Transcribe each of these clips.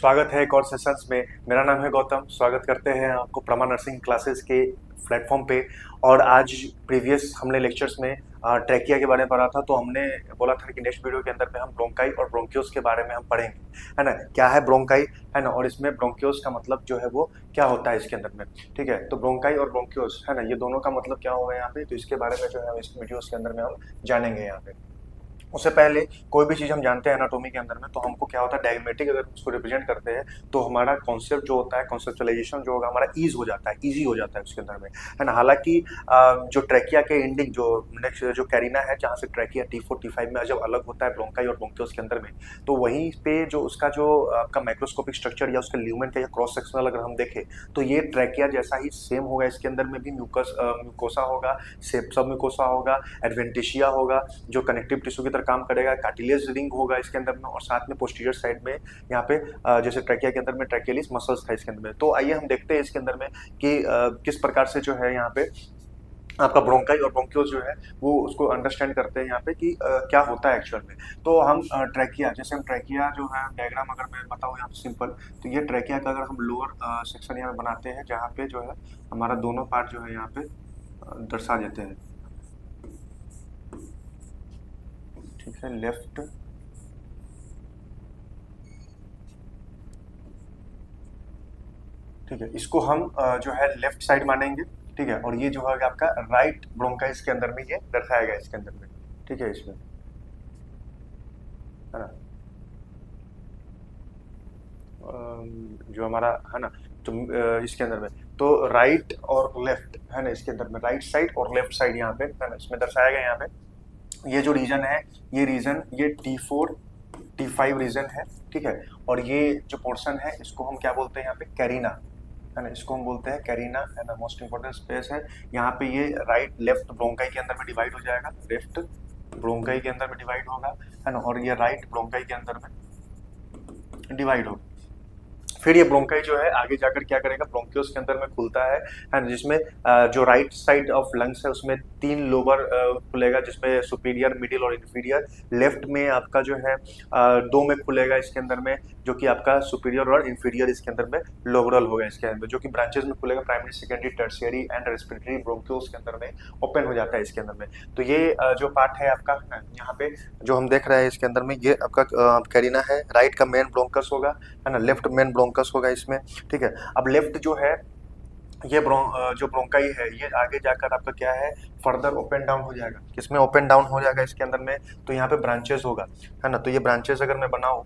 स्वागत है एक और सेशंस में। मेरा नाम है गौतम। स्वागत करते हैं आपको प्रमा नर्सिंग क्लासेस के प्लेटफॉर्म पे। और आज प्रीवियस हमने लेक्चर्स में ट्रैकिया के बारे में पढ़ा था, तो हमने बोला था कि नेक्स्ट वीडियो के अंदर में हम ब्रोंकाई और ब्रोंकियोस के बारे में हम पढ़ेंगे, है ना। क्या है ब्रोंकाई, है ना, और इसमें ब्रोंकियोस का मतलब जो है वो क्या होता है इसके अंदर में। ठीक है, तो ब्रोंकाई और ब्रोंकियोस, है ना, ये दोनों का मतलब क्या होगा यहाँ पे, तो इसके बारे में जो है इस वीडियोस के अंदर में हम जानेंगे यहाँ पे। उससे पहले कोई भी चीज़ हम जानते हैं एनाटॉमी के अंदर में, तो हमको क्या होता है डायग्मेटिक अगर उसको रिप्रेजेंट करते हैं तो हमारा कॉन्सेप्ट जो होता है, कॉन्सेप्चुअलाइजेशन जो होगा हमारा ईज हो जाता है, ईजी हो जाता है उसके अंदर में, है ना। हालांकि जो ट्रैकिया के एंडिंग जो नेक्स्ट जो कैरिना है, जहाँ से ट्रैकिया T4 T5 में जब अलग होता है ब्रोंकाई और ब्रोंकियोस के अंदर में, तो वहीं पे जो उसका जो आपका माइक्रोस्कोपिक स्ट्रक्चर या उसका ल्यूमेन का या क्रॉस सेक्शनल अगर हम देखें तो ये ट्रैकिया जैसा ही सेम होगा। इसके अंदर में भी म्यूकस म्यूकोसा होगा, सब म्यूकोसा होगा, एडवेंटिशिया होगा जो कनेक्टिव टिश्यू की तरह काम करेगा, कार्टिलेज रिंग होगा इसके अंदर में, और साथ में पोस्टीरियर साइड में यहाँ पे जैसे ट्रैकिया के अंदर में ट्रैकियलिस मसल्स था इसके अंदर में। तो आइए हम देखते हैं इसके अंदर में कि किस प्रकार से जो है यहाँ पे आपका ब्रोंकाई और ब्रोंकियोस जो है वो उसको अंडरस्टैंड करते हैं यहाँ पे कि क्या होता है एक्चुअल में। तो हम ट्रैकिया, जैसे हम ट्रैकिया जो है डायग्राम अगर मैं बताऊँ यहाँ पे सिंपल, तो ये ट्रैकिया का अगर हम लोअर सेक्शन यहाँ पे बनाते हैं जहाँ पे जो है हमारा दोनों पार्ट जो है यहाँ पे दर्शा देते हैं। ठीक है, लेफ्ट, ठीक है, इसको हम जो है लेफ्ट साइड मानेंगे। ठीक है, और ये जो है आपका राइट ब्रोंकाइस के अंदर में ये दर्शाया गया इसके अंदर में। ठीक है, इसमें, है ना, जो हमारा है ना, तो इसके अंदर में तो राइट और लेफ्ट, है ना, इसके अंदर में राइट साइड और लेफ्ट साइड यहाँ पे, है ना, इसमें दर्शाया गया यहाँ पे। ये जो रीजन है, ये रीजन ये T4 T5 रीजन है। ठीक है, और ये जो पोर्शन है इसको हम क्या बोलते हैं यहाँ पे, कैरिना, है ना, इसको हम बोलते हैं कैरिना, है ना, मोस्ट इंपॉर्टेंट स्पेस है यहाँ पे। ये राइट लेफ्ट ब्रोंकाई के अंदर में डिवाइड हो जाएगा, लेफ्ट ब्रोंकाई के अंदर में डिवाइड होगा, है ना, और ये राइट ब्रोंकाई के अंदर में डिवाइड होगा। फिर ये ब्रोंकाई जो है आगे जाकर क्या करेगा, ब्रोंकियोस के अंदर में खुलता है ना, जिसमें जो राइट साइड ऑफ लंग्स है उसमें तीन लोबर खुलेगा, जिसमें सुपीरियर, मिडिल और इंफीरियर। लेफ्ट में आपका जो है दो में खुलेगा इसके अंदर में, जो कि आपका सुपीरियर और इंफीरियर इसके अंदर में लोबरल होगा इसके अंदर, जो कि ब्रांचेस में खुलेगा, primary, secondary, tertiary and respiratory bronchioles के अंदर में ओपन हो जाता है इसके अंदर में। तो ये जो पार्ट है आपका यहाँ पे जो हम देख रहे हैं इसके अंदर में, ये आपका कैरिना है। राइट का मेन ब्रोंकस होगा, है ना, लेफ्ट मेन ब्रोंकस होगा इसमें। ठीक है, अब लेफ्ट जो है ये जो ब्रोंकाई है ये आगे जाकर आपका क्या है, फर्दर ओपन डाउन हो जाएगा। किसमें ओपन डाउन हो जाएगा इसके अंदर में, तो यहाँ पे ब्रांचेस होगा, है ना। तो ये ब्रांचेस अगर मैं बनाऊं,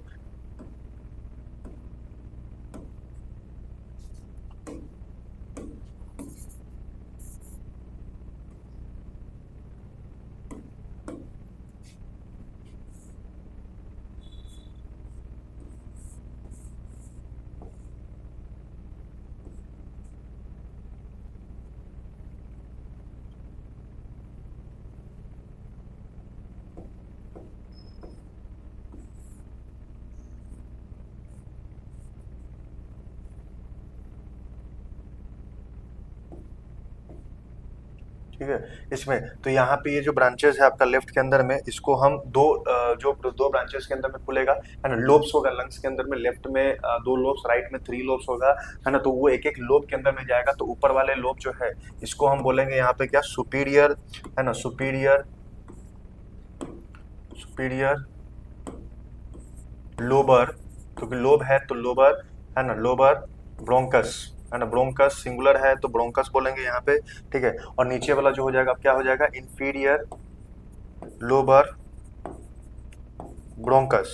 ठीक है, इसमें तो यहाँ पे ये जो ब्रांचेस है आपका लेफ्ट के अंदर में, इसको हम जो दो ब्रांचेस के अंदर में खुलेगा, है ना, लोब्स होगा लंग्स के अंदर में। लेफ्ट में दो लोब्स, राइट में थ्री लोब्स होगा, है ना। तो वो एक एक लोब के अंदर में जाएगा। तो ऊपर वाले लोब जो है इसको हम बोलेंगे यहाँ पे क्या, सुपीरियर, है ना, सुपीरियर, सुपीरियर लोबर, क्योंकि लोब है तो लोबर, है ना, लोबर ब्रोंकस, है ना, ब्रोंकस सिंगुलर है तो ब्रोंकस बोलेंगे यहाँ पे। ठीक है, और नीचे वाला जो हो जाएगा क्या हो जाएगा, इंफीरियर लोबर ब्रोंकस।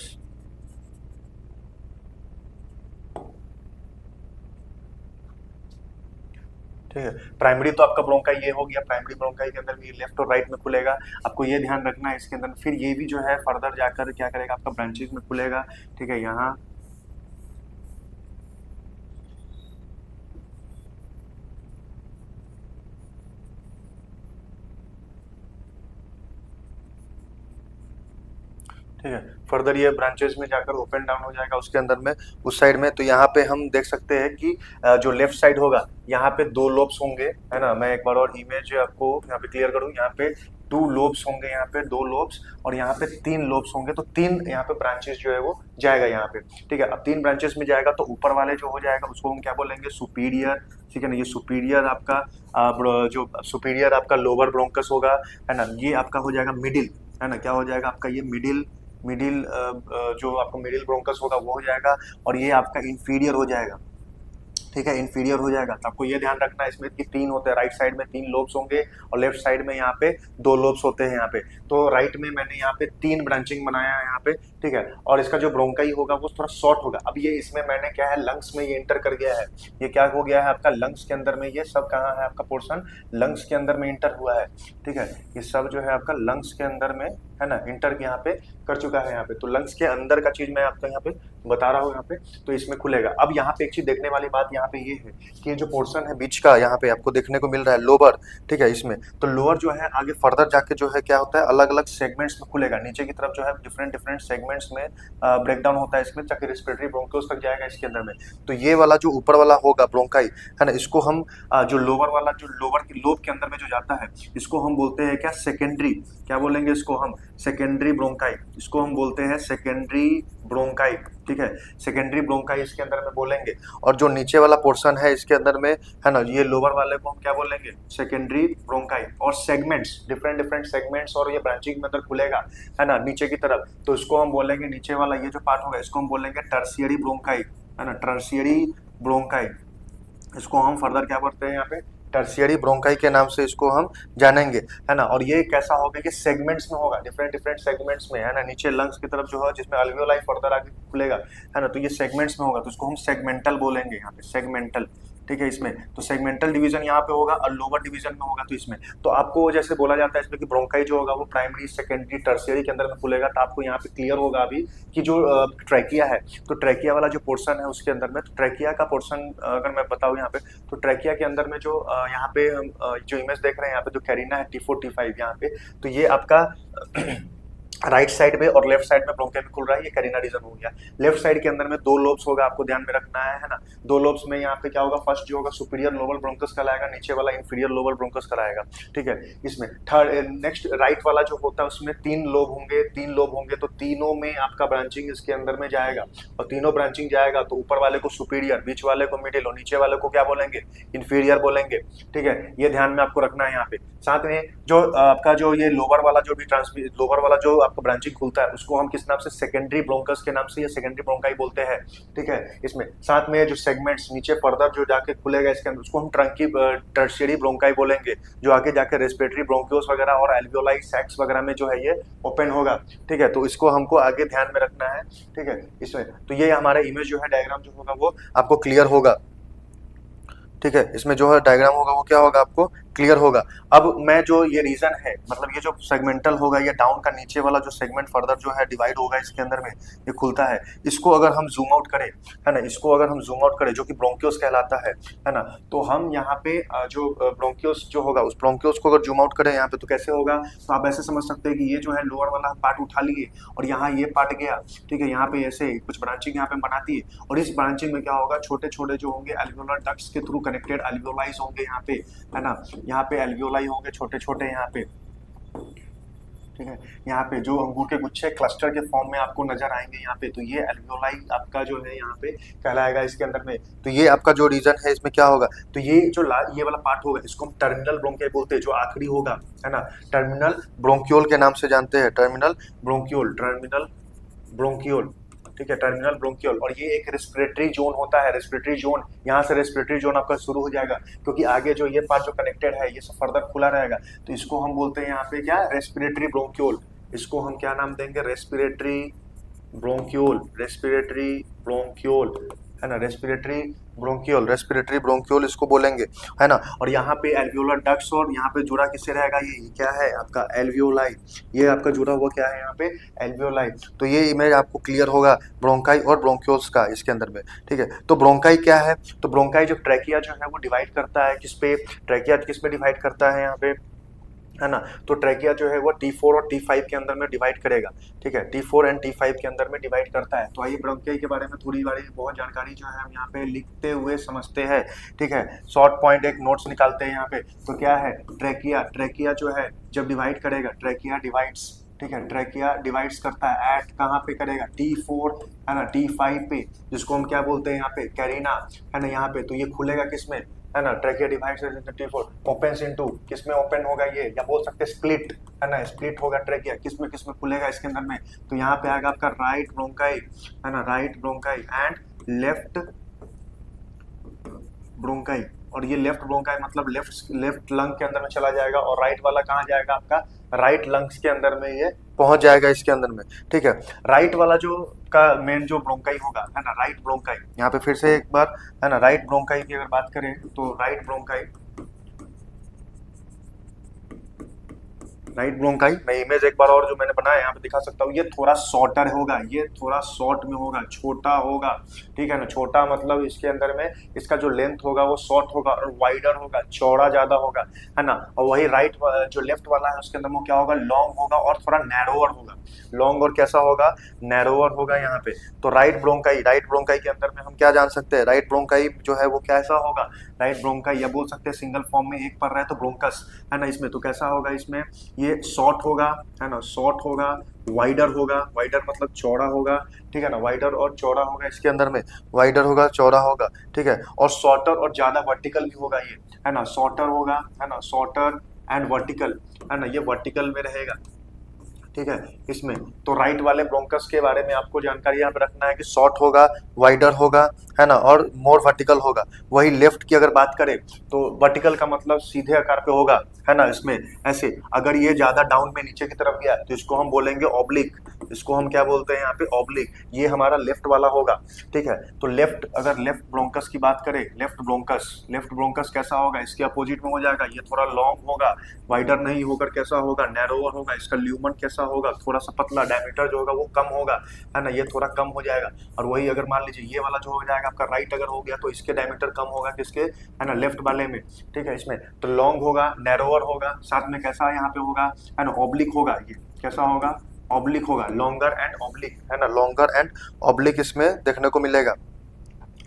ठीक है, प्राइमरी तो आपका ब्रोंकाई ये हो गया, प्राइमरी ब्रोंकाई के अंदर भी लेफ्ट और राइट में खुलेगा। आपको ये ध्यान रखना है इसके अंदर। फिर ये भी जो है फर्दर जाकर क्या करेगा, आपका ब्रांचेस में खुलेगा। ठीक है, यहाँ, ठीक है, फर्दर ये ब्रांचेस में जाकर ओपन डाउन हो जाएगा उसके अंदर में, उस साइड में। तो यहाँ पे हम देख सकते हैं कि जो लेफ्ट साइड होगा यहाँ पे दो लोब्स होंगे, है ना। मैं एक बार और इमेज आपको यहाँ पे क्लियर करूँ, यहाँ पे टू लोब्स होंगे यहाँ पे, दो लोब्स, और यहाँ पे तीन लोब्स होंगे, तो तीन यहाँ पे ब्रांचेस जो है वो जाएगा यहाँ पे, ठीक है। अब तीन ब्रांचेस में जाएगा तो ऊपर वाले जो हो जाएगा उसको हम क्या बोलेंगे, सुपीरियर, ठीक है ना। ये सुपीरियर आपका जो सुपीरियर आपका लोअर ब्रोंकस होगा, है ना। ये आपका हो जाएगा मिडिल, है ना, क्या हो जाएगा आपका ये मिडिल, मिडिल जो आपका मिडिल ब्रोंकस होगा वो हो जाएगा, और ये आपका इंफीरियर हो जाएगा, ठीक है, इंफीरियर हो जाएगा। तो आपको ये ध्यान रखना है इसमें कि तीन होते हैं, राइट साइड में तीन लोब्स होंगे और लेफ्ट साइड में यहाँ पे दो लोब्स होते हैं यहाँ पे। तो राइट में मैंने यहाँ पे तीन ब्रांचिंग बनाया है यहाँ पे, ठीक है। और इसका जो ब्रोंकाई होगा वो थोड़ा शॉर्ट होगा। अब ये इसमें मैंने क्या है, लंग्स में ये इंटर कर गया है, ये क्या हो गया है आपका लंग्स के अंदर में, ये सब कहाँ है आपका पोर्शन लंग्स के अंदर में इंटर हुआ है, ठीक है। ये सब जो है आपका लंग्स के अंदर में, है ना, इंटर यहाँ पे कर चुका है यहाँ पे। तो लंग्स के अंदर का चीज मैं आपको यहाँ पे बता रहा हूँ यहाँ पे, तो इसमें खुलेगा। अब यहाँ पे एक चीज देखने वाली बात यहाँ पे ये है कि जो पोर्शन है बीच का यहाँ पे आपको देखने को मिल रहा है लोअर, ठीक है। इसमें तो लोअर जो है आगे फर्दर जाके जो है क्या होता है, अलग अलग सेगमेंट्स में खुलेगा, नीचे की तरफ जो है डिफरेंट डिफरेंट सेगमेंट्स में ब्रेक डाउन होता है इसमें, ताकि रेस्पिरेटरी ब्रोंकोस तक जाएगा इसके अंदर में। तो ये वाला जो ऊपर वाला होगा ब्रोंकाई, है ना, इसको हम जो लोअर वाला जो लोअर की लोब के अंदर में जो जाता है इसको हम बोलते हैं क्या, सेकेंडरी, क्या बोलेंगे इसको हम, सेकेंडरी ब्रोंकाई, इसको हम बोलते हैं सेकेंडरी ब्रोंकाई, ठीक है, सेकेंडरी ब्रोंकाई इसके अंदर में बोलेंगे। और जो नीचे वाला पोर्शन है इसके अंदर में, है ना, ये लोअर वाले को हम क्या बोलेंगे, सेकेंडरी ब्रोंकाई। और सेगमेंट्स डिफरेंट डिफरेंट सेगमेंट्स और ये ब्रांचिंग में अंदर खुलेगा, है ना, नीचे की तरफ, तो इसको हम बोलेंगे, नीचे वाला ये जो पार्ट होगा इसको हम बोलेंगे टर्शियरी ब्रोंकाई, है ना, टर्शियरी ब्रोंकाई। इसको हम फर्दर क्या बोलते हैं यहाँ पे, टर्शियरी ब्रोंकाई के नाम से इसको हम जानेंगे, है ना। और ये कैसा होगा कि सेगमेंट्स में होगा, डिफरेंट डिफरेंट सेगमेंट्स में, है ना, नीचे लंग्स की तरफ जो है जिसमें अल्वियोलाई फर्दर आगे खुलेगा, है ना, तो ये सेगमेंट्स में होगा, तो इसको हम सेगमेंटल बोलेंगे यहाँ पे, सेगमेंटल, ठीक है। इसमें तो सेगमेंटल डिवीजन यहाँ पे होगा और लोअर डिवीजन में होगा। तो इसमें तो आपको जैसे बोला जाता है इसमें कि ब्रोंकाई जो होगा वो प्राइमरी सेकेंडरी टर्शियरी के अंदर में खुलेगा, तो आपको यहाँ पे क्लियर होगा अभी कि जो ट्रैकिया है, तो ट्रैकिया वाला जो पोर्शन है उसके अंदर में, तो ट्रैकिया का पोर्शन अगर मैं बताऊँ यहाँ पे, तो ट्रैकिया के अंदर में जो यहाँ पे जो इमेज देख रहे हैं यहाँ पे, जो कैरिना है T4 T5 यहाँ पे, तो ये आपका राइट साइड में और लेफ्ट साइड में ब्रोंकाई खुल रहा है, ये कैरिना रीजन हो गया। लेफ्ट साइड के अंदर में दो लोब्स होगा, आपको ध्यान में रखना है ना। दो लोब्स में यहाँ पे क्या होगा, फर्स्ट जो होगा सुपीरियर लोअर ब्रोंकस कहलाएगा, नीचे वाला इंफीरियर लोअर ब्रोंकस कहलाएगा, ठीक है। इसमें थर्ड नेक्स्ट राइट वाला जो होता है उसमें तीन लोब होंगे, तीन लोब होंगे, तो तीनों में आपका ब्रांचिंग इसके अंदर में जाएगा, और तीनों ब्रांचिंग जाएगा तो ऊपर वाले को सुपीरियर, बीच वाले को मिडिल और नीचे वाले को क्या बोलेंगे, इंफीरियर बोलेंगे, ठीक है। ये ध्यान में आपको रखना है यहाँ पे। साथ में जो आपका जो ये लोअर वाला जो भी लोअर वाला जो आपका ब्रांचिंग खुलता है उसको हम किस नाम से, सेकेंडरी ब्रोंकस के नाम से या सेकेंडरी ब्रोंकाई बोलते हैं, ठीक है। इसमें साथ में जो सेगमेंट्स नीचे फर्दर जो जाके खुलेगा इसके अंदर उसको हम ट्रंकी टर्शियरी ब्रोंकाई बोलेंगे, जो आगे जाके रेस्पिरेटरी ब्रोंकियोस वगैरह और एल्वियोलाई सैक्स वगैरह में जो है ये ओपन होगा, ठीक है। तो इसको हमको आगे ध्यान में रखना है, ठीक है। इसमें तो ये हमारा इमेज जो है, डायग्राम जो होगा वो आपको क्लियर होगा, ठीक है। इसमें जो है डायग्राम होगा वो क्या होगा, आपको क्लियर होगा। अब मैं जो ये रीजन है, मतलब ये जो सेगमेंटल होगा, ये डाउन का नीचे वाला जो सेगमेंट फर्दर जो है डिवाइड होगा इसके अंदर में, ये खुलता है, इसको अगर हम जूम आउट करें, है ना, इसको अगर हम जूम आउट करें जो कि ब्रोंकियोस कहलाता है ना, तो हम यहाँ पे जो ब्रोंकियोस जो होगा उस ब्रोंकियोस को अगर जूम आउट करें यहाँ पे तो कैसे होगा, तो आप ऐसे समझ सकते हैं कि ये जो है लोअर वाला पार्ट उठा लिए और यहाँ ये पार्ट गया, ठीक है, यहाँ पे ऐसे कुछ ब्रांचिंग यहाँ पे बनाती है, और इस ब्रांचिंग में क्या होगा, छोटे छोटे जो होंगे एल्वियोलर डक्ट्स के थ्रू कनेक्टेड एल्वियोलाइज होंगे यहाँ पे, है ना, यहाँ पे एल्वियोलाई होंगे छोटे छोटे यहाँ पे, ठीक है। यहाँ पे जो अंगूर के गुच्छे क्लस्टर के फॉर्म में आपको नजर आएंगे यहाँ पे, तो ये एल्वियोलाई आपका जो है यहाँ पे कहलाएगा इसके अंदर में। तो ये आपका जो रीजन है इसमें क्या होगा, तो ये जो ये वाला पार्ट होगा इसको हम टर्मिनल ब्रोंकियल बोलते हैं, जो आखिरी होगा, है ना, टर्मिनल ब्रोंकियोल के नाम से जानते हैं, टर्मिनल ब्रोंकियोल, टर्मिनल ब्रोंकियोल, ठीक है, टर्मिनल ब्रोंकियोल। और ये एक रेस्पिरेटरी जोन होता है, रेस्पिरेटरी जोन, यहाँ से रेस्पिरेटरी जोन आपका शुरू हो जाएगा, क्योंकि आगे जो ये पार्ट जो कनेक्टेड है ये सब फर्दर खुला रहेगा, तो इसको हम बोलते हैं यहाँ पे क्या, रेस्पिरेटरी ब्रोंकियोल। इसको हम क्या नाम देंगे, रेस्पिरेटरी ब्रोंकियोल, रेस्पिरेटरी ब्रोंकियोल, है ना, रेस्पिरेटरी ब्रोंकियोल, रेस्पिरेटरी ब्रोंकियोल इसको बोलेंगे, है ना। और यहाँ पे एल्वियोलर डक्ट्स, और यहाँ पे जुड़ा किससे रहेगा, ये क्या है आपका एल्वियोलाई, ये आपका जुड़ा हुआ क्या है यहाँ पे, एल्वियोलाई। तो ये इमेज आपको क्लियर होगा ब्रोंकाई और ब्रोंकियोल्स का इसके अंदर में, ठीक है। तो ब्रोंकाई क्या है, तो ब्रोंकाई जो ट्रैकिया जो है वो डिवाइड करता है किस पे, ट्रैकिया किस में डिवाइड करता है यहाँ पे, है ना। तो ट्रैकिया जो है वो T4 और T5 के अंदर में डिवाइड करेगा, ठीक है, T4 एंड T5 के अंदर में डिवाइड करता है। तो आइए ब्रोंकाई के बारे में थोड़ी बड़ी बहुत जानकारी जो है हम यहाँ पे लिखते हुए समझते हैं, ठीक है। शॉर्ट पॉइंट एक नोट्स निकालते हैं यहाँ पे। तो क्या है ट्रैकिया, ट्रैकिया जो है जब डिवाइड करेगा, ट्रैकिया डिवाइड्स, ठीक है, ट्रैकिया डिवाइड्स करता है एट कहाँ पे करेगा, T4 है ना, T5 पे, जिसको हम क्या बोलते हैं यहाँ पे कैरिना, है ना, यहाँ पे। तो ये खुलेगा किसमें, है ना, trachea divides into T4, opens into, किसमें ओपन होगा ये, या बोल सकते हैं स्प्लिट, है ना, स्प्लिट होगा ट्रैकिया, किसमें खुलेगा इसके अंदर में। तो यहाँ पे आएगा आपका राइट ब्रोंकाई, है ना, right bronchi and left bronchi. और ये लेफ्ट ब्रोंकाई मतलब लेफ्ट लंग के अंदर में चला जाएगा, और राइट वाला कहाँ जाएगा आपका, राइट लंग्स के अंदर में ये पहुंच जाएगा इसके अंदर में, ठीक है। राइट वाला जो का मेन जो ब्रोंकाई होगा, है ना, राइट ब्रोंकाई, यहाँ पे फिर से एक बार, है ना, राइट ब्रोंकाई की अगर बात करें तो राइट ब्रोंकाई, राइट ब्रोंकाई, मैं इमेज एक बार और जो मैंने बनाया यहाँ पे दिखा सकता हूँ। ये थोड़ा शॉर्टर होगा, ये थोड़ा शॉर्ट में होगा, छोटा होगा, ठीक है ना। छोटा मतलब इसके अंदर में इसका जो लेंथ होगा वो शॉर्ट होगा, और वाइडर होगा, चौड़ा ज्यादा होगा, है ना। और वही राइट जो लेफ्ट वाला है उसके अंदर में क्या होगा, लॉन्ग होगा और थोड़ा नैरोअर होगा, लॉन्ग और कैसा होगा, नैरोअर होगा यहाँ पे। तो राइट ब्रोंकाई के अंदर में हम क्या जान सकते हैं, राइट ब्रोंकाई जो है वो कैसा होगा, राइट ब्रोंकाई, या बोल सकते हैं सिंगल फॉर्म में एक पढ़ रहा है तो ब्रोंकस, है ना। इसमें तो कैसा होगा, इसमें ये शॉर्ट होगा, है ना, शॉर्ट होगा, वाइडर होगा, वाइडर मतलब चौड़ा होगा, ठीक है ना, वाइडर और चौड़ा होगा इसके अंदर में, वाइडर होगा, चौड़ा होगा, ठीक है। और शॉर्टर और ज्यादा वर्टिकल भी होगा ये, है ना, शॉर्टर होगा, है ना, शॉर्टर एंड वर्टिकल, है ना, ये वर्टिकल में रहेगा, ठीक है। इसमें तो राइट वाले ब्रोंकस के बारे में आपको जानकारी यहाँ पे रखना है कि शॉर्ट होगा, वाइडर होगा, है ना, और मोर वर्टिकल होगा। वही लेफ्ट की अगर बात करें तो वर्टिकल का मतलब सीधे आकार पे होगा, है ना, इसमें ऐसे। अगर ये ज्यादा डाउन में नीचे की तरफ गया तो इसको हम बोलेंगे ऑब्लिक, इसको हम क्या बोलते हैं यहाँ पे, ऑब्लिक। ये हमारा लेफ्ट वाला होगा, ठीक है। तो लेफ्ट, अगर लेफ्ट ब्रोंकस की बात करें, लेफ्ट ब्रोंकस कैसा होगा, इसके अपोजिट में हो जाएगा, ये थोड़ा लॉन्ग होगा, वाइडर नहीं होकर कैसा होगा, नैरोअर होगा। इसका ल्यूमन कैसा होगा, थोड़ा सा पतला, डायमीटर जो होगा वो कम होगा, है ना, ये थोड़ा कम हो जाएगा। और वही अगर मान लीजिए ये वाला जो हो जाएगा आपका राइट अगर हो गया तो इसके डायमीटर कम होगा, किसके, है ना, लेफ्ट वाले में, ठीक है। इसमें तो लॉन्ग होगा, नैरोअर होगा, साथ में कैसा यहाँ पे होगा, है ना, ऑब्लिक होगा, ये कैसा होगा, ऑब्लिक होगा, लॉन्गर एंड ऑब्लिक, है ना, लॉन्गर एंड ऑब्लिक इसमें देखने को मिलेगा,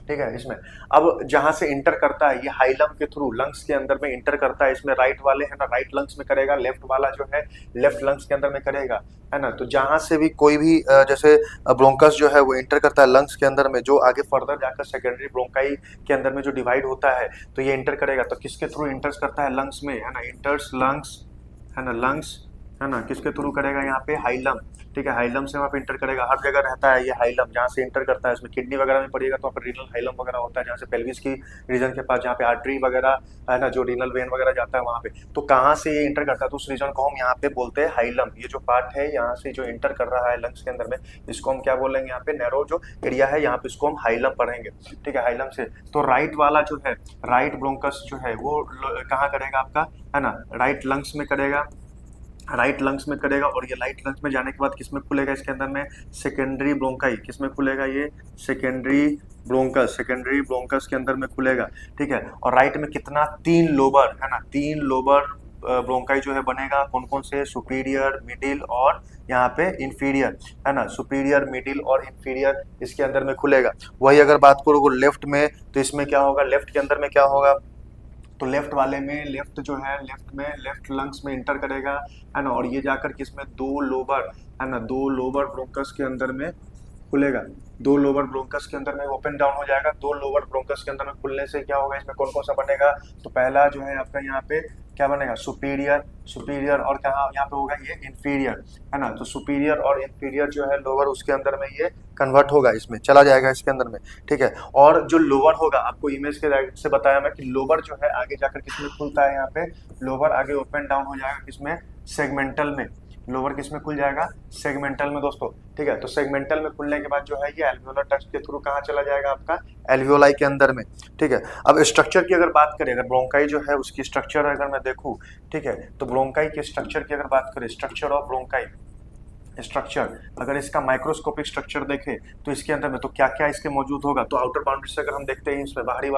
ठीक है। इसमें अब जहां से इंटर करता है ये हाइलम के थ्रू लंग्स के अंदर में इंटर करता है, इसमें राइट वाले, है ना, राइट लंग्स में करेगा, लेफ्ट वाला जो है लेफ्ट लंग्स के अंदर में करेगा, है ना। तो जहां से भी कोई भी जैसे ब्रोंकस जो है वो इंटर करता है लंग्स के अंदर में, जो आगे फर्दर जाकर सेकेंडरी ब्रोंकाई के अंदर में जो डिवाइड होता है तो ये इंटर करेगा। तो किसके थ्रू इंटर्स करता है, लंग्स में, है ना, इंटर्स लंग्स, है ना, लंग्स, है ना, किसके थ्रू करेगा यहाँ पे, हाइलम, ठीक है। हाइलम से वहाँ पे इंटर करेगा, हर जगह रहता है ये हाइलम, जहाँ से इंटर करता है। इसमें किडनी वगैरह में पड़ेगा तो वहाँ रीनल हाइलम वगैरह होता है, जहाँ से पेल्विस की रीजन के पास, जहाँ पे आर्टरी वगैरह, है ना, जो रीनल वेन वगैरह जाता है वहाँ पे। तो कहाँ से ये इंटर करता है तो उस रीजन को हम यहाँ पे बोलते हैं हाइलम। ये जो पार्ट है यहाँ से जो इंटर कर रहा है लंग्स के अंदर में, इसको हम क्या बोलेंगे यहाँ पे, नैरो जो एरिया है यहाँ पे इसको हम हाइलम पढ़ेंगे, ठीक है, हाइलम से। तो राइट वाला जो है, राइट ब्रोंकस जो है वो कहाँ करेगा आपका, है ना, राइट लंग्स में करेगा, राइट लंग्स में करेगा। और ये राइट लंग्स में जाने के बाद किसमें खुलेगा, इसके अंदर में सेकेंडरी ब्रोंकाई, किसमें खुलेगा ये, सेकेंडरी ब्रोंकस के अंदर में खुलेगा, ठीक है। और राइट में कितना, 3 लोबर, है ना, 3 लोबर ब्रोंकाई जो है बनेगा, कौन कौन से, सुपीरियर, मिडिल और यहाँ पे इंफीरियर, है ना, सुपीरियर, मिडिल और इंफीरियर इसके अंदर में खुलेगा। वही अगर बात करो लेफ्ट में तो इसमें क्या होगा, लेफ्ट के अंदर में क्या होगा, तो लेफ्ट वाले में, लेफ्ट जो है लेफ्ट में, लेफ्ट लंग्स में इंटर करेगा, है ना। और ये जाकर किसमें, 2 लोबर, है ना, 2 लोबर ब्रोंकस के अंदर में खुलेगा, 2 लोअर ब्रोंकस के अंदर में ओपन डाउन हो जाएगा। 2 लोअर ब्रोंकस के अंदर में खुलने से क्या होगा, इसमें कौन कौन सा बनेगा, तो पहला जो है आपका यहाँ पे क्या बनेगा, सुपीरियर और क्या यहाँ पे होगा ये इंफीरियर, है ना। तो सुपीरियर और इंफीरियर जो है लोअर, उसके अंदर में ये कन्वर्ट होगा, इसमें चला जाएगा इसके अंदर में, ठीक है। और जो लोअर होगा, आपको इमेज के से बताया मैं कि लोअर जो है आगे जाकर किसमें खुलता है, यहाँ पे लोअर आगे ओपन डाउन हो जाएगा, किसमें, सेगमेंटल में। लोअर किसमें खुल जाएगा, सेगमेंटल में दोस्तों, ठीक है। तो सेगमेंटल में खुलने के बाद जो है ये एल्वियोलर डक्ट के थ्रू कहाँ चला जाएगा आपका, एल्वियोलाई के अंदर में, ठीक है। अब स्ट्रक्चर की अगर बात करें, अगर ब्रोंकाई जो है उसकी स्ट्रक्चर अगर मैं देखूं, ठीक है, तो ब्रोंकाई के स्ट्रक्चर की अगर बात करें, स्ट्रक्चर ऑफ ब्रोंकाई, स्ट्रक्चर, अगर इसका माइक्रोस्कोपिक स्ट्रक्चर देखें तो इसके अंदर में तो क्या क्या इसके मौजूद होगा, तो आउटर बाउंड्री से अगर हम देखते हैं इसमें बाहरी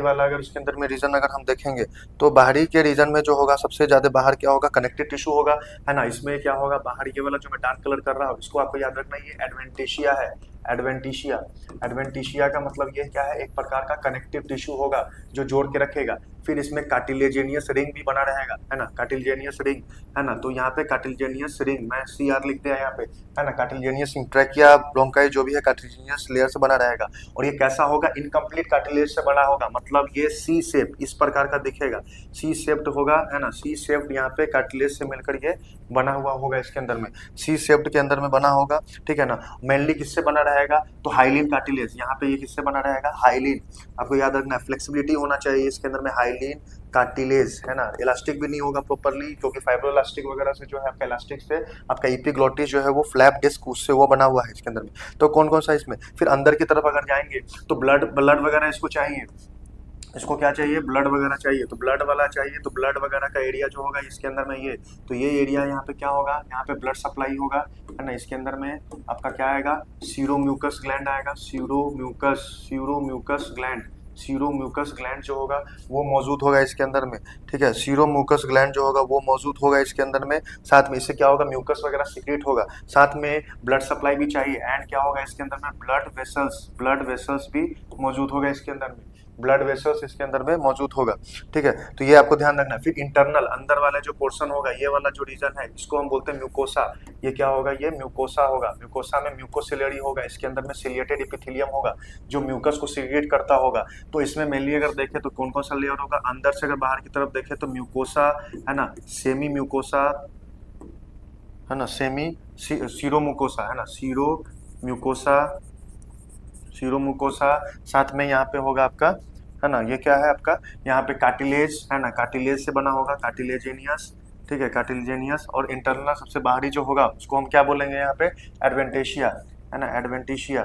वाला अगर इसके अंदर में रीजन अगर हम देखेंगे तो बाहरी के रीजन में जो होगा सबसे ज्यादा बाहर क्या होगा, कनेक्टिव टिश्यू होगा, है ना। इसमें क्या होगा, बाहरी के वाला जो मैं डार्क कलर कर रहा हूँ इसको आपको याद रखना, ये एडवेंटिशिया है। एडवेंटिशिया, एडवेंटिशिया का मतलब ये क्या है, एक प्रकार का कनेक्टिव टिश्यू होगा जो जोड़ के रखेगा। फिर इसमें कार्टिलेजेनियस रिंग भी बना रहेगा, है ना, कार्टिलेजेनियस रिंग, है ना। तो यहाँ पे कार्टिलेजेनियस रिंग मैं CR लिख दिया यहाँ पे, है ना। कार्टिलेजेनियस रिंग, ट्रैकिया ब्रोंकाई जो भी है कार्टिलेजेनियस लेयर से बना रहेगा। और ये कैसा होगा, इनकम्प्लीट कार्टिलेज से बना होगा, मतलब ये सी शेप इस प्रकार का दिखेगा, सी शेप्ड होगा, है ना। सी शेप्ड यहाँ पे कार्टिलेज से मिलकर ये बना हुआ होगा, इसके अंदर में सी शेप्ड के अंदर में बना होगा, ठीक है ना। मेनली किससे बना रहेगा, तो हाइलिन कार्टिलेज, यहाँ पे ये किससे बना रहेगा, हाइलिन। आपको याद रखना है, फ्लेक्सिबिलिटी होना चाहिए इसके अंदर में, हाइलिन कार्टिलेज, है ना। इलास्टिक भी नहीं होगा प्रॉपरली, क्योंकि फाइब्रोइलास्टिक वगैरह से जो है आपका इलास्टिक से आपका एपिग्लोटिस जो है वो फ्लैप डिस्क उससे वो बना हुआ है इसके अंदर में। तो कौन कौन सा इसमें, फिर अंदर की तरफ अगर जाएंगे तो ब्लड वगैरह इसको चाहिए, इसको क्या चाहिए, ब्लड वगैरह चाहिए, तो ब्लड वाला चाहिए, तो ब्लड वगैरह का एरिया जो होगा इसके अंदर में ये, तो ये एरिया यहाँ पे क्या होगा, यहाँ पे ब्लड सप्लाई होगा, है ना। इसके अंदर में आपका क्या आएगा, सीरोम्यूकस ग्लैंड आएगा, सीरोम्यूकस ग्लैंड, सीरोम्यूकस ग्लैंड जो होगा वो मौजूद होगा इसके अंदर में, ठीक है। सीरोम्यूकस ग्लैंड जो होगा वो मौजूद होगा इसके अंदर में। साथ में इससे क्या होगा, म्यूकस वगैरह सीक्रेट होगा, साथ में ब्लड सप्लाई भी चाहिए, एंड क्या होगा इसके अंदर में, ब्लड वेसल्स भी मौजूद होगा इसके अंदर में, ब्लड वेसल्स इसके अंदर में मौजूद होगा, ठीक है। तो ये आपको ध्यान रखना है। फिर इंटरनल अंदर वाला जो पोर्शन होगा, ये वाला जो रीजन है इसको हम बोलते हैं म्यूकोसा, ये क्या होगा, ये म्यूकोसा होगा। म्यूकोसा में म्यूकोसिलरी होगा, इसके अंदर में सिलिएटेड एपिथेलियम होगा जो म्यूकस को सीक्रेट करता होगा। तो इसमें मेनली अगर देखें तो कौन कौन सा लेयर होगा, अंदर से अगर बाहर की तरफ देखें तो म्यूकोसा, है ना, सेमी म्यूकोसा, है ना, सीरो म्यूकोसा, है ना, सीरो म्यूकोसा। साथ में यहाँ पे होगा आपका, है ना, ये क्या है आपका, यहाँ पे कार्टिलेज, है ना, कार्टिलेज से बना होगा, कार्टिलेजेनियस, ठीक है, कार्टिलेजेनियस। और इंटरनल सबसे बाहरी जो होगा उसको हम क्या बोलेंगे यहाँ पे, एडवेंटेशिया, है ना, एडवेंटेशिया,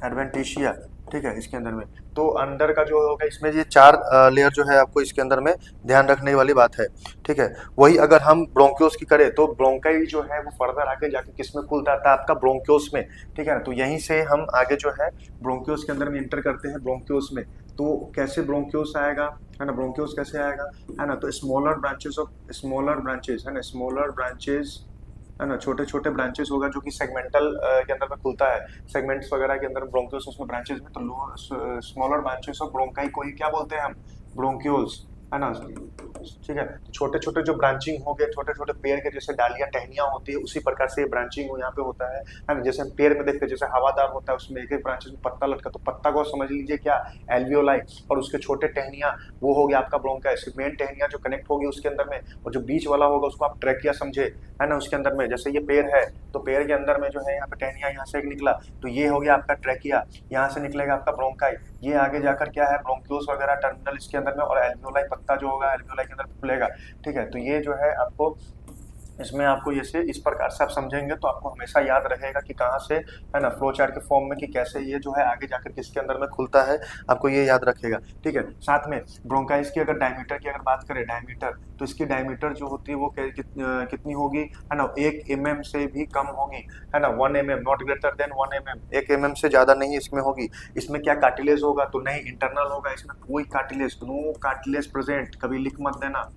एडवेंटिशिया, ठीक है, इसके अंदर में। तो अंदर का जो होगा इसमें ये 4 लेयर जो है आपको इसके अंदर में ध्यान रखने वाली बात है, ठीक है। वही अगर हम ब्रोंक्योस की करें तो ब्रोंकाई जो है वो फर्दर आगे जाके किसमें खुलता था, आपका ब्रोंक्योस में, ठीक है ना। तो यहीं से हम आगे जो है ब्रोंक्योस के अंदर में इंटर करते हैं, ब्रोंक्योस में। तो कैसे ब्रोंक्योस आएगा, है ना, ब्रोंक्योस कैसे आएगा, है ना, तो स्मॉलर ब्रांचेस, है ना, स्मॉलर ब्रांचेस, है ना, छोटे छोटे ब्रांचेस होगा जो कि सेगमेंटल के अंदर में खुलता है, सेगमेंट्स वगैरह के अंदर ब्रोंक्यूल्स उसमें ब्रांचेस में, तो स्मॉलर ब्रांचेस ऑफ ब्रोंकाई को ही क्या बोलते हैं हम, ब्रोंक्यूल्स, है ना, ठीक है। तो छोटे छोटे जो ब्रांचिंग हो गए, छोटे छोटे पेड़ के जैसे डालियां टहनियां होती है उसी प्रकार से ब्रांचिंग यहाँ पे होता है ना। जैसे हम पेड़ में देखते हैं जैसे हवादार होता है उसमें एक एक ब्रांचेस में पत्ता लटका, तो पत्ता को समझ लीजिए क्या, एल्वियोलाई, और उसके छोटे टहनियां वो हो गया आपका ब्रोंकाई, मेन टहनियां जो कनेक्ट होगी उसके अंदर में, और जो बीच वाला होगा उसको आप ट्रैकिया समझे, है ना। उसके अंदर में जैसे ये पेड़ है तो पेड़ के अंदर में जो है यहाँ पे टहनिया यहाँ से एक निकला, तो ये हो गया आपका ट्रैकिया, यहाँ से निकलेगा आपका ब्रोंकाई, ये आगे जाकर क्या है, ब्रोंक्यूल्स वगैरह टर्मिनल इसके अंदर में, और एल्वियोलाई पत्ता जो होगा एल्वियोलाई के अंदर खुलेगा, ठीक है। तो ये जो है आपको इसमें आपको जैसे इस प्रकार से आप समझेंगे तो आपको हमेशा याद रहेगा कि कहाँ से, है ना, फ्लो चार्ट के फॉर्म में कि कैसे ये जो है आगे जाकर किसके अंदर में खुलता है, आपको ये याद रखेगा, ठीक है। साथ में ब्रोंकाइस की अगर डायमीटर की अगर बात करें, डायमीटर, तो इसकी डायमीटर जो होती है वो कितनी होगी, है ना, 1 mm से भी कम होगी, है ना, 1 mm, not greater than 1 mm, 1 mm से ज्यादा नहीं इसमें होगी। इसमें क्या कार्टिलेज होगा, तो नहीं, इंटरनल होगा, इसमें कोई कार्टिलेज, नो कार्टिलेज प्रेजेंट, कभी लिख मत देना,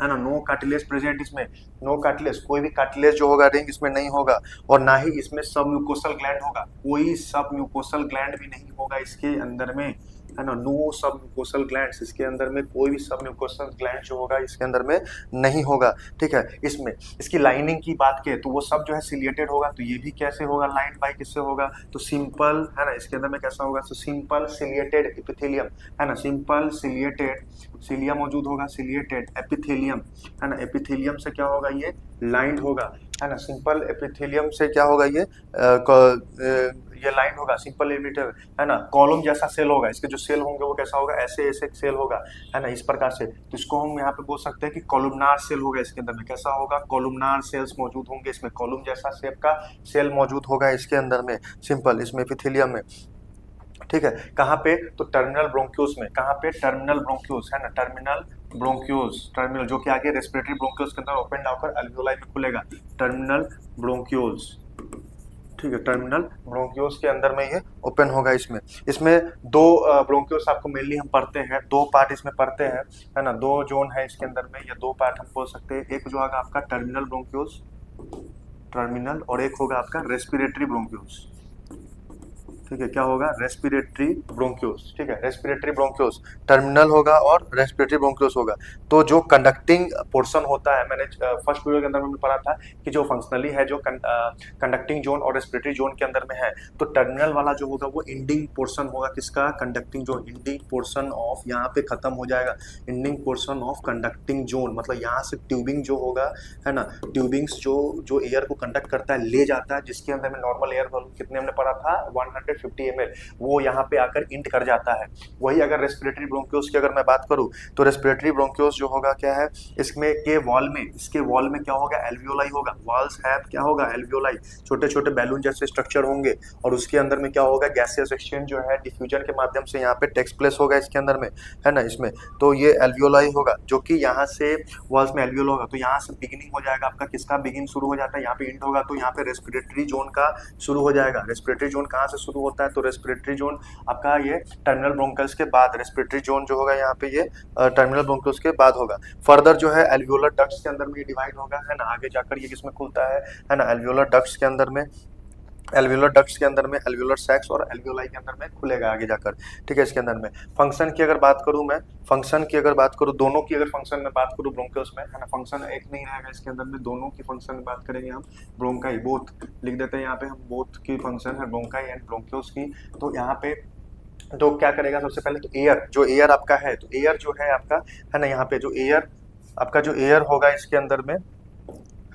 है ना, नो कार्टिलेज प्रेजेंट, इसमें नो कार्टिलेज, कोई भी कार्टिलेज जो होगा रिंग इसमें नहीं होगा, और ना ही इसमें सब म्यूकोसल ग्लैंड होगा, कोई सब म्यूकोसल ग्लैंड भी नहीं होगा इसके अंदर में, है ना, नो सब म्यूकोसल ग्लैंड्स, इसके अंदर में कोई भी सब म्यूकोसल ग्लैंड जो होगा इसके अंदर में नहीं होगा, ठीक है। इसमें इसकी लाइनिंग की बात करें तो वो सब जो है सिलिएटेड होगा, तो ये भी कैसे होगा, लाइन बाय किससे होगा, तो सिंपल, है ना, इसके अंदर में कैसा होगा, तो सिंपल सिलिएटेड एपिथेलियम, है ना, सिंपल सिलिएटेड, सिलिया मौजूद होगा, सिलिएटेड एपिथेलियम, है ना, एपिथेलियम से क्या होगा, ये लाइंड होगा, है ना, सिंपल एपिथेलियम से क्या होगा, ये लाइन होगा, सिंपल एपिथेलियम, है ना, कॉलम जैसा सेल होगा, इसके जो सेल होंगे वो कैसा होगा, ऐसे ऐसे सेल होगा, है ना, इस प्रकार से। तो इसको हम यहाँ पे बोल सकते हैं कि कॉलमनार सेल होगा, इसके अंदर में कैसा होगा, कॉलमनार सेल्स मौजूद होंगे, इसमें कॉलम जैसा शेप का सेल मौजूद होगा इसके अंदर में, सिंपल इसमें एपिथेलियम में, ठीक है। कहाँ पे, तो टर्मिनल ब्रोंक्यूल्स में, कहाँ पे, टर्मिनल ब्रोंक्यूल्स, है ना, टर्मिनल ब्रोंक्यूल्स टर्मिनल, जो कि आगे रेस्पिरेटरी ब्रोंक्यूल्स के अंदर ओपन होकर अल्वियोलाई में खुलेगा, टर्मिनल ब्रोंक्यूल्स। ठीक है, टर्मिनल ब्रोंक्यूल्स के अंदर में ये ओपन होगा। इसमें इसमें दो ब्रोंक्यूल्स आपको मेनली हम पढ़ते हैं, दो पार्ट इसमें पढ़ते हैं, है ना, दो जोन है इसके अंदर में, या दो पार्ट हम बोल सकते हैं। एक जो होगा आपका टर्मिनल ब्रोंक्यूल्स, टर्मिनल, और एक होगा आपका रेस्पिरेटरी ब्रोंक्यूल्स। ठीक है, क्या होगा, रेस्पिरेटरी ब्रोंक्यूल्स। ठीक है, रेस्पिरेटरी ब्रोंक्यूल्स टर्मिनल होगा और रेस्पिरेटरी ब्रोंक्यूल्स होगा। तो जो कंडक्टिंग पोर्शन होता है, मैंने फर्स्ट वीडियो के अंदर में पढ़ा था कि जो फंक्शनली है, जो कंडक्टिंग जोन और रेस्पिरेटरी जोन के अंदर में है, तो टर्मिनल वाला जो होगा वो इंडिंग पोर्शन होगा किसका, conducting zone, ending portion of, यहाँ पे खत्म हो जाएगा, ending portion of conducting zone, मतलब यहाँ से ट्यूबिंग जो होगा, है ना, ट्यूबिंग्स जो जो एयर को कंडक्ट करता है, ले जाता है, जिसके अंदर में नॉर्मल एयर वॉल्यूम कितने हमने पढ़ा था, 150 ml, वो यहाँ पे आकर इंट कर जाता है। वही अगर रेस्पिरेटरी ब्रोंक्यूल्स की अगर मैं बात करूँ, तो रेस्पिरेटरी ब्रोंक्यूल्स जो होगा क्या है, इसमें के वॉल में, इसके वॉल में क्या होगा, एल्वियोलाई होगा, वॉल्स है क्या होगा, एल्वियोलाई, छोटे छोटे बैलून जैसे स्ट्रक्चर होंगे, और उसके अंदर में क्या होगा, गैसियस एक्सचेंज जो है डिफ्यूजन के माध्यम से यहाँ पे टेक्स प्लेस होगा इसके अंदर में, है ना, इसमें। तो ये एल्वियोलाई होगा, जो कि यहाँ से वॉल्स में एल्वियोल होगा, तो यहाँ से बिगिनिंग हो जाएगा आपका, किसका बिगिन शुरू हो जाता है, यहाँ पे इंट होगा, तो यहाँ पे रेस्पिरेटरी जोन का शुरू हो जाएगा। रेस्पिरेटरी जोन कहाँ से शुरू होता है, तो रेस्पिरेटरी जोन आपका ये टर्मिनल ब्रोंकल्स के बाद, रेस्पिरेटरी जोन जो होगा यहाँ पे ये टर्मिनल ब्रोंकल्स के बाद होगा। फर्दर जो है एल्वियोलर डक्ट्स के अंदर में ये डिवाइड होगा, है ना, आगे जाकर ये किसमें खुलता है ना, एल्वियोलर डक्ट्स के अंदर में, एल्वियोलर डक्ट्स के अंदर में, एल्वियोलर सैक्स और एल्वियोलाई के अंदर में खुलेगा आगे जाकर। ठीक है, इसके अंदर में फंक्शन की अगर बात करूं मैं, फंक्शन की अगर बात करूं, दोनों की अगर फंक्शन में बात करूं ब्रोंकियल्स में, है ना, फंक्शन एक नहीं रहेगा इसके अंदर में, दोनों की फंक्शन में बात करेंगे हम। ब्रोंकाई बोथ लिख देते हैं यहाँ पे हम, बोथ की फंक्शन है ब्रोंकाई एंड ब्रोंकियल्स की। तो यहाँ पे तो क्या करेगा, सबसे पहले तो एयर, जो एयर आपका है, तो एयर जो है आपका, है ना, यहाँ पे जो एयर आपका, जो एयर होगा इसके अंदर में,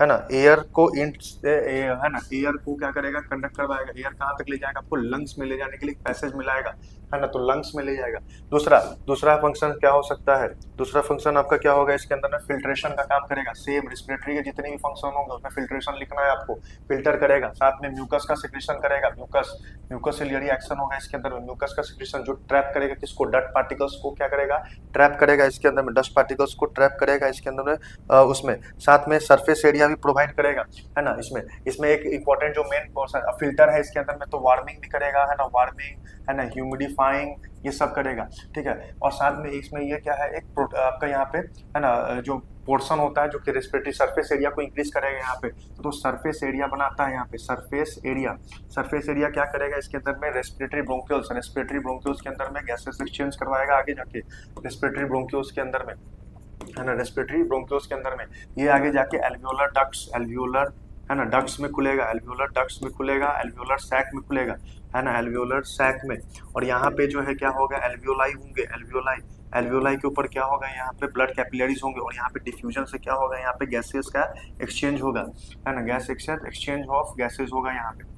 है ना, एयर को इंट से, है ना, एयर को क्या करेगा, कंडक्ट करवाएगा, एयर कहाँ तक ले जाएगा, आपको लंग्स में ले जाने के लिए पैसेज मिलाएगा, है ना, तो लंग्स में ले जाएगा। दूसरा दूसरा फंक्शन क्या हो सकता है, दूसरा फंक्शन आपका क्या होगा इसके अंदर में, फिल्ट्रेशन का काम करेगा। सेम रेस्पिरेटरी के जितने भी फंक्शन होंगे उसमें फिल्ट्रेशन लिखना है आपको, फिल्टर करेगा, साथ में म्यूकस का सिक्रेशन करेगा, म्यूकस म्यूकस सिलियरी एक्शन होगा इसके अंदर में, म्यूकस का सिक्रेशन जो ट्रैप करेगा किसको, डस्ट पार्टिकल्स को क्या करेगा, ट्रैप करेगा इसके अंदर में, डस्ट पार्टिकल्स को ट्रैप करेगा इसके अंदर में, उसमें साथ में सरफेस एरिया भी प्रोवाइड करेगा, है ना, इसमें इसमें एक इंपॉर्टेंट जो मेन पोर्शन फिल्टर है इसके अंदर में, तो वार्मिंग भी करेगा, है ना, वार्मिंग, है ना, ह्यूमिडिफाइंग, ये सब करेगा। ठीक है, और साथ में इसमें ये क्या है, एक आपका यहाँ पे, है ना, जो पोर्शन होता है जो कि रेस्पिरेटरी सरफेस एरिया को इंक्रीज करेगा यहाँ पे, तो सरफेस एरिया बनाता है यहाँ पे, सरफेस एरिया, सरफेस एरिया क्या करेगा इसके अंदर में, रेस्पिरेटरी ब्रोंकियल्स, रेस्पिरेटरी ब्रोंकियल्स के अंदर में गैसेस एक्सचेंज करवाएगा आगे जाके, रेस्पिरेटरी ब्रोंकियल्स के अंदर में, है ना, रेस्पिरेटरी ब्रोंकियल्स के अंदर में, ये आगे जाके एल्वियोलर डक्ट्स, एल्वियोलर, है ना, डक्ट्स में खुलेगा, एल्वियोलर डक्ट्स में खुलेगा, एल्वियोलर सैक में खुलेगा, है ना, एल्वियोलर सैक में। और यहाँ पे जो है क्या होगा, एल्वियोलाई होंगे, एल्वियोलाई, एल्वियोलाई के ऊपर क्या होगा, यहाँ पे ब्लड कैपिलरीज होंगे, और यहाँ पे डिफ्यूजन से क्या होगा, यहाँ पे गैसेस का एक्सचेंज होगा, है ना, gas exchange, exchange of gases होगा यहाँ पे,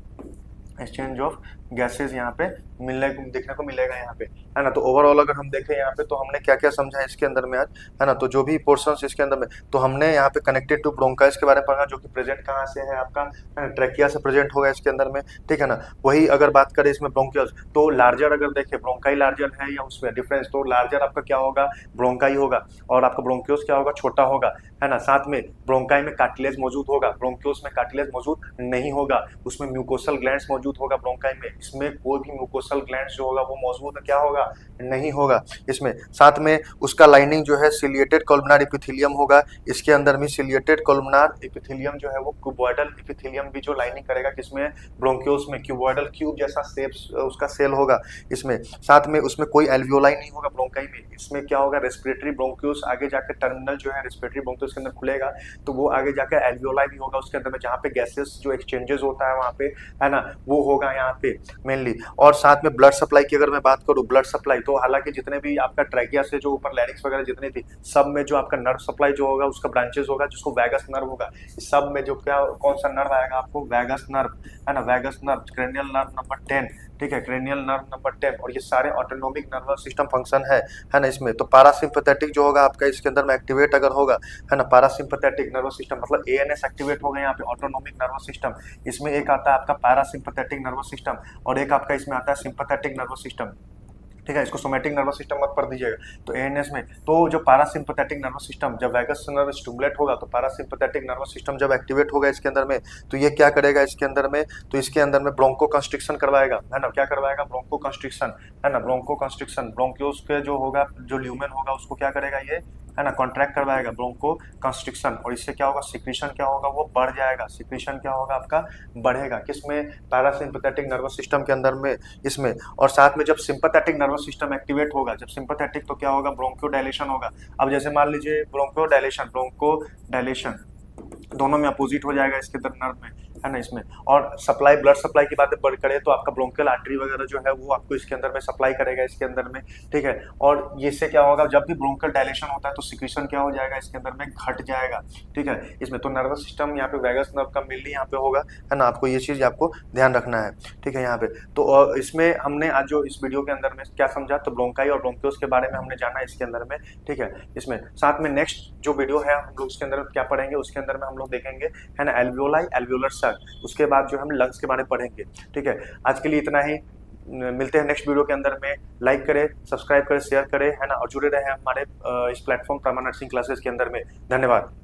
एक्सचेंज ऑफ गैसेस यहाँ पे मिलने को देखने को मिलेगा यहाँ पे, है ना। तो ओवरऑल अगर हम देखें यहाँ पे, तो हमने क्या क्या समझा है इसके अंदर में आज, है ना, तो जो भी पोर्शंस इसके अंदर में, तो हमने यहाँ पे कनेक्टेड टू ब्रोंकाइल्स के बारे में पढ़ा, जो कि प्रेजेंट कहाँ से है आपका, ट्रैकिया से प्रेजेंट होगा इसके अंदर में, ठीक है ना। वही अगर बात करें इसमें ब्रोंकियल्स, तो लार्जर अगर देखें, ब्रोंकाई लार्जर है या उसमें डिफरेंस, तो लार्जर आपका क्या होगा, ब्रोंकाई होगा, और आपका ब्रोंकियोस क्या होगा, छोटा होगा, है ना। साथ में ब्रोंकाई में कार्टिलेज मौजूद होगा, ब्रोंकियोस में कार्टिलेज मौजूद नहीं होगा, उसमें म्यूकोसल ग्लैंड्स मौजूद होगा ब्रोंकाई में, इसमें कोई भी म्यूकोसल ग्लैंड्स जो होगा वो मौजूद क्या होगा, नहीं होगा इसमें। साथ में उसका लाइनिंग जो है सिलिएटेड कोलुमनार एपिथेलियम होगा, इसके अंदर में सिलिएटेड कोलुमनार एपिथेलियम जो है वो क्यूबॉइडल एपिथेलियम भी जो लाइनिंग करेगा किसमें, ब्रोंकियोस में, क्यूबॉइडल क्यूब जैसा शेप उसका सेल होगा इसमें। साथ में उसमें कोई एल्वियोलाई नहीं होगा ब्रोंकाई में, इसमें क्या होगा, रेस्पिरेटरी ब्रोंकियोस आगे जाकर टर्मिनल जो है रेस्पिरेटरी ब्रोंकियोस के अंदर खुलेगा, तो वो आगे जाकर एल्वियोलाई भी होगा उसके अंदर में, जहाँ पे गैसेस जो एक्सचेंजेस होता है वहाँ पे, है ना, वो होगा यहाँ पे मेनली। और साथ में ब्लड सप्लाई की अगर मैं बात करूँ, ब्लड सप्लाई, तो हालांकि जितने भी आपका ट्रैकिया से जो ऊपर लैरिंक्स वगैरह जितनी थी, सब में जो आपका नर्व सप्लाई जो होगा उसका ब्रांचेस होगा जिसको वैगस नर्व होगा, इस सब में जो क्या कौन सा नर्व आएगा आपको, वैगस नर्व, है ना, vagus nerve, cranial nerve number 10, ठीक है, क्रेनियल नर्व नंबर 10, और ये सारे ऑटोनोमिक नर्वस सिस्टम फंक्शन है ना इसमें। तो पैरासिम्पैथेटिक जो होगा आपका इसके अंदर में एक्टिवेट अगर होगा, है ना, पैरासिम्पैथेटिक नर्वस सिस्टम मतलब एएनएस एक्टिवेट होगा यहाँ पे, ऑटोनोमिक नर्वस सिस्टम, इसमें एक आता है आपका पैरासिम्पैथेटिक नर्वस सिस्टम, और एक आपका इसमें आता है सिंपैथेटिक नर्वस सिस्टम, ठीक है, इसको सोमेटिक नर्वस सिस्टम मत पढ़ दीजिएगा। तो एएनएस में तो जो पैरासिम्पैथेटिक नर्वस सिस्टम, जब वैगस नर्व स्टिमुलेट होगा तो पैरासिम्पैथेटिक नर्वस सिस्टम जब एक्टिवेट होगा इसके अंदर में, तो ये क्या करेगा इसके अंदर में, तो इसके अंदर में ब्रोंको कंस्ट्रिक्शन करवाएगा, है ना, क्या करवाएगा, ब्रोंको कंस्ट्रिक्शन, है ना, ब्रोंको कंस्ट्रिक्शन, ब्रोंक्योस के जो होगा, जो ल्यूमेन होगा उसको क्या करेगा ये, है ना, कॉन्ट्रैक्ट करवाएगा, ब्रोंको कंस्ट्रिक्शन, और इससे क्या होगा, सिक्रीशन क्या होगा, वो बढ़ जाएगा, सिक्रीशन क्या होगा आपका, बढ़ेगा, किसमें, पैरासिम्पैथेटिक नर्वस सिस्टम के अंदर में, इसमें। और साथ में जब सिंपैथेटिक नर्वस सिस्टम एक्टिवेट होगा, जब सिंपैथेटिक, तो क्या होगा, ब्रोंको डायलेशन होगा। अब जैसे मान लीजिए ब्रोंको डायलेशन दोनों में अपोजिट हो जाएगा इसके अंदर नर्व में, है ना, इसमें। और सप्लाई, ब्लड सप्लाई की बातें बढ़ करे तो आपका ब्रोंकियल आर्टरी वगैरह जो है वो आपको इसके अंदर में सप्लाई करेगा इसके अंदर में, ठीक है। और ये से क्या होगा, जब भी ब्रोंकियल डायलेशन होता है तो सिक्रीशन क्या हो जाएगा इसके अंदर में, घट जाएगा, ठीक है, इसमें। तो नर्वस सिस्टम यहाँ पे वैगस नर्व का मेनली यहाँ पे होगा, है ना, आपको ये चीज आपको ध्यान रखना है, ठीक है, यहाँ पे। तो इसमें हमने आज जो इस वीडियो के अंदर में क्या समझा, तो ब्रोंकाई और ब्रोंकियोस के बारे में हमने जाना इसके अंदर में, ठीक है। इसमें साथ में नेक्स्ट जो वीडियो है हम लोग उसके अंदर क्या पढ़ेंगे, उसके अंदर में हम लोग देखेंगे, है ना, एल्वियोलाई, एल्वियोलर सैक, उसके बाद जो हम लंग्स के बारे में पढ़ेंगे, ठीक है। आज के लिए इतना ही, मिलते हैं नेक्स्ट वीडियो के अंदर में। लाइक करें, सब्सक्राइब करें, शेयर करें, है ना, और जुड़े रहे हमारे इस प्लेटफॉर्म प्रमा नर्सिंग क्लासेस के अंदर में। धन्यवाद।